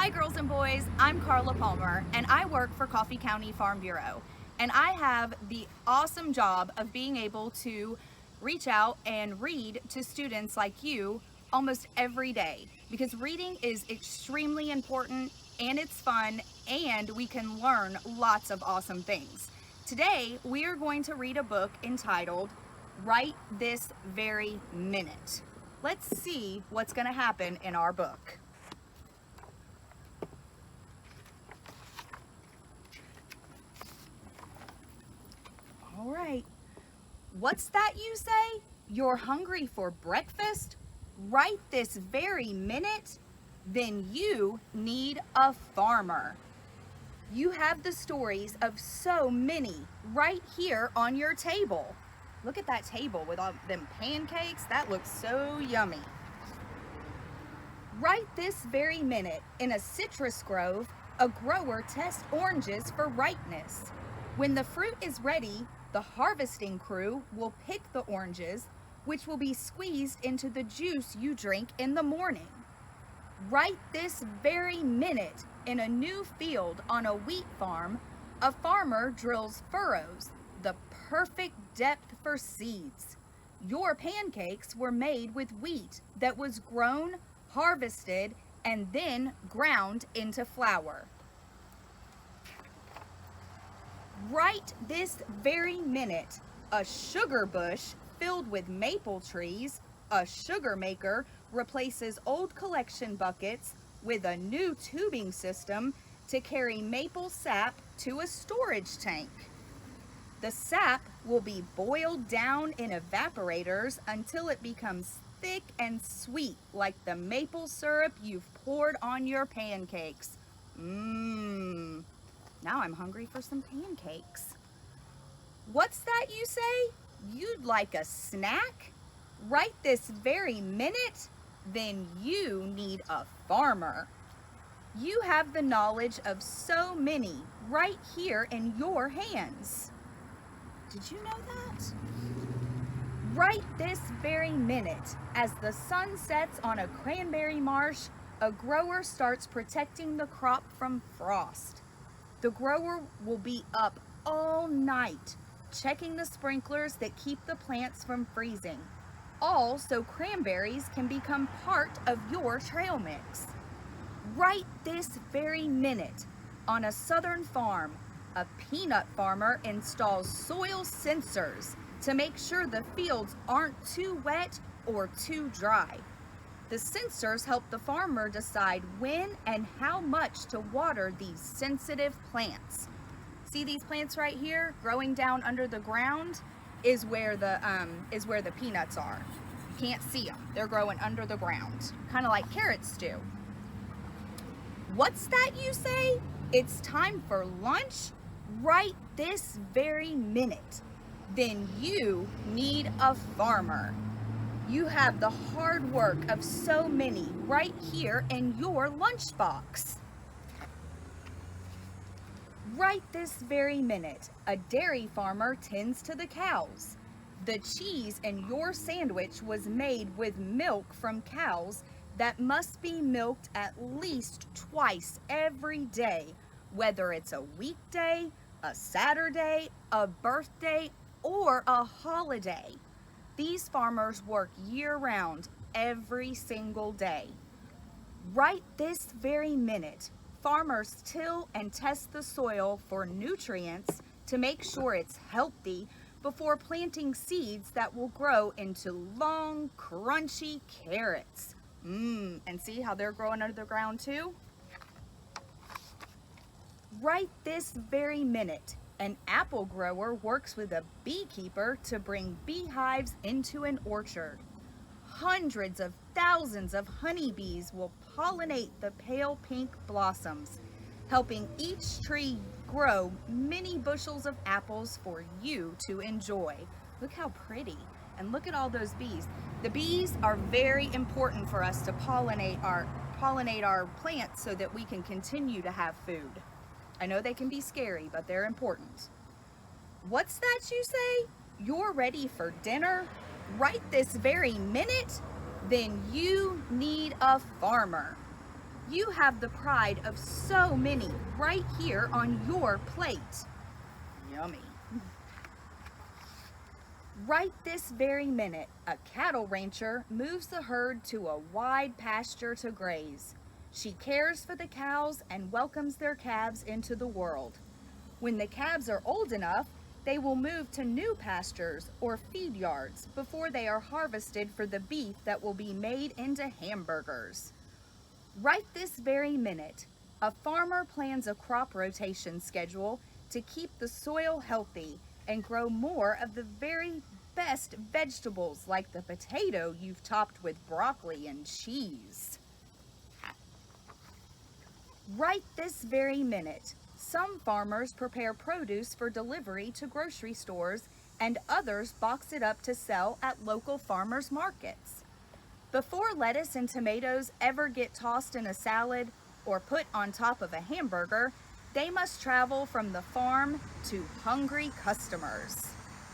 Hi girls and boys, I'm Carla Palmer and I work for Coffee County Farm Bureau, and I have the awesome job of being able to reach out and read to students like you almost every day, because reading is extremely important and it's fun and we can learn lots of awesome things. Today we are going to read a book entitled Right This Very Minute. Let's see what's going to happen in our book. All right. What's that you say? You're hungry for breakfast? Right this very minute? Then you need a farmer. You have the stories of so many right here on your table. Look at that table with all them pancakes. That looks so yummy. Right this very minute, in a citrus grove, a grower tests oranges for ripeness. When the fruit is ready, the harvesting crew will pick the oranges, which will be squeezed into the juice you drink in the morning. Right this very minute, in a new field on a wheat farm, a farmer drills furrows, the perfect depth for seeds. Your pancakes were made with wheat that was grown, harvested, and then ground into flour. Right this very minute, a sugar bush filled with maple trees, a sugar maker replaces old collection buckets with a new tubing system to carry maple sap to a storage tank. The sap will be boiled down in evaporators until it becomes thick and sweet like the maple syrup you've poured on your pancakes. Mmm. Now I'm hungry for some pancakes. What's that you say? You'd like a snack? Right this very minute? Then you need a farmer. You have the knowledge of so many right here in your hands. Did you know that? Right this very minute, as the sun sets on a cranberry marsh, a grower starts protecting the crop from frost. The grower will be up all night, checking the sprinklers that keep the plants from freezing, all so cranberries can become part of your trail mix. Right this very minute, on a southern farm, a peanut farmer installs soil sensors to make sure the fields aren't too wet or too dry. The sensors help the farmer decide when and how much to water these sensitive plants. See these plants right here growing down under the ground is where the peanuts are. You can't see them. They're growing under the ground, kind of like carrots do. What's that you say? It's time for lunch right this very minute. Then you need a farmer. You have the hard work of so many right here in your lunchbox. Right this very minute, a dairy farmer tends to the cows. The cheese in your sandwich was made with milk from cows that must be milked at least twice every day, whether it's a weekday, a Saturday, a birthday, or a holiday. These farmers work year-round, every single day. Right this very minute, farmers till and test the soil for nutrients to make sure it's healthy before planting seeds that will grow into long, crunchy carrots. And see how they're growing under the ground too? Right this very minute, an apple grower works with a beekeeper to bring beehives into an orchard. Hundreds of thousands of honeybees will pollinate the pale pink blossoms, helping each tree grow many bushels of apples for you to enjoy. Look how pretty, and look at all those bees. The bees are very important for us to pollinate our plants so that we can continue to have food. I know they can be scary, but they're important. What's that you say? You're ready for dinner right this very minute? Then you need a farmer. You have the pride of so many right here on your plate. Yummy. Right this very minute, a cattle rancher moves the herd to a wide pasture to graze. She cares for the cows and welcomes their calves into the world. When the calves are old enough, they will move to new pastures or feed yards before they are harvested for the beef that will be made into hamburgers. Right this very minute, a farmer plans a crop rotation schedule to keep the soil healthy and grow more of the very best vegetables like the potato you've topped with broccoli and cheese. Right this very minute, some farmers prepare produce for delivery to grocery stores and others box it up to sell at local farmers markets. Before lettuce and tomatoes ever get tossed in a salad or put on top of a hamburger, they must travel from the farm to hungry customers.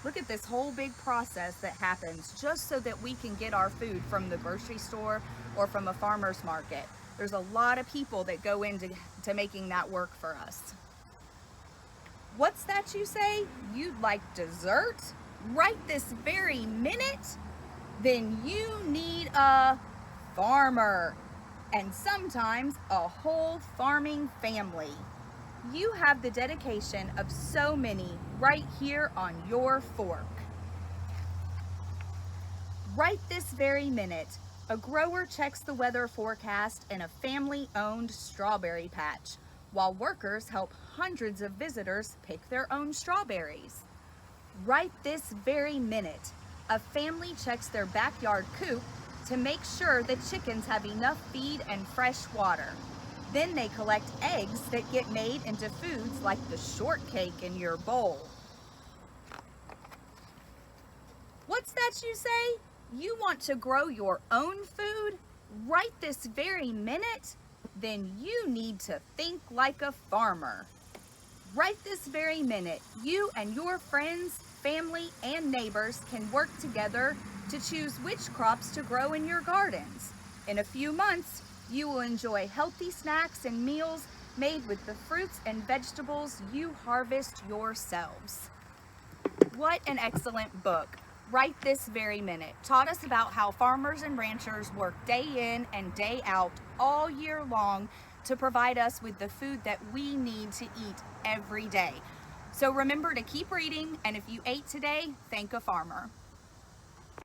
Look at this whole big process that happens just so that we can get our food from the grocery store or from a farmer's market. There's a lot of people that go into making that work for us. What's that you say? You'd like dessert? Right this very minute? Then you need a farmer, and sometimes a whole farming family. You have the dedication of so many right here on your fork. Right this very minute, a grower checks the weather forecast in a family-owned strawberry patch, while workers help hundreds of visitors pick their own strawberries. Right this very minute, a family checks their backyard coop to make sure the chickens have enough feed and fresh water. Then they collect eggs that get made into foods like the shortcake in your bowl. What's that you say? You want to grow your own food right this very minute? Then you need to think like a farmer. Right this very minute, you and your friends, family, and neighbors can work together to choose which crops to grow in your gardens. In a few months, you will enjoy healthy snacks and meals made with the fruits and vegetables you harvest yourselves. What an excellent book. Right this very minute taught us about how farmers and ranchers work day in and day out all year long to provide us with the food that we need to eat every day. So remember to keep reading, and if you ate today, thank a farmer.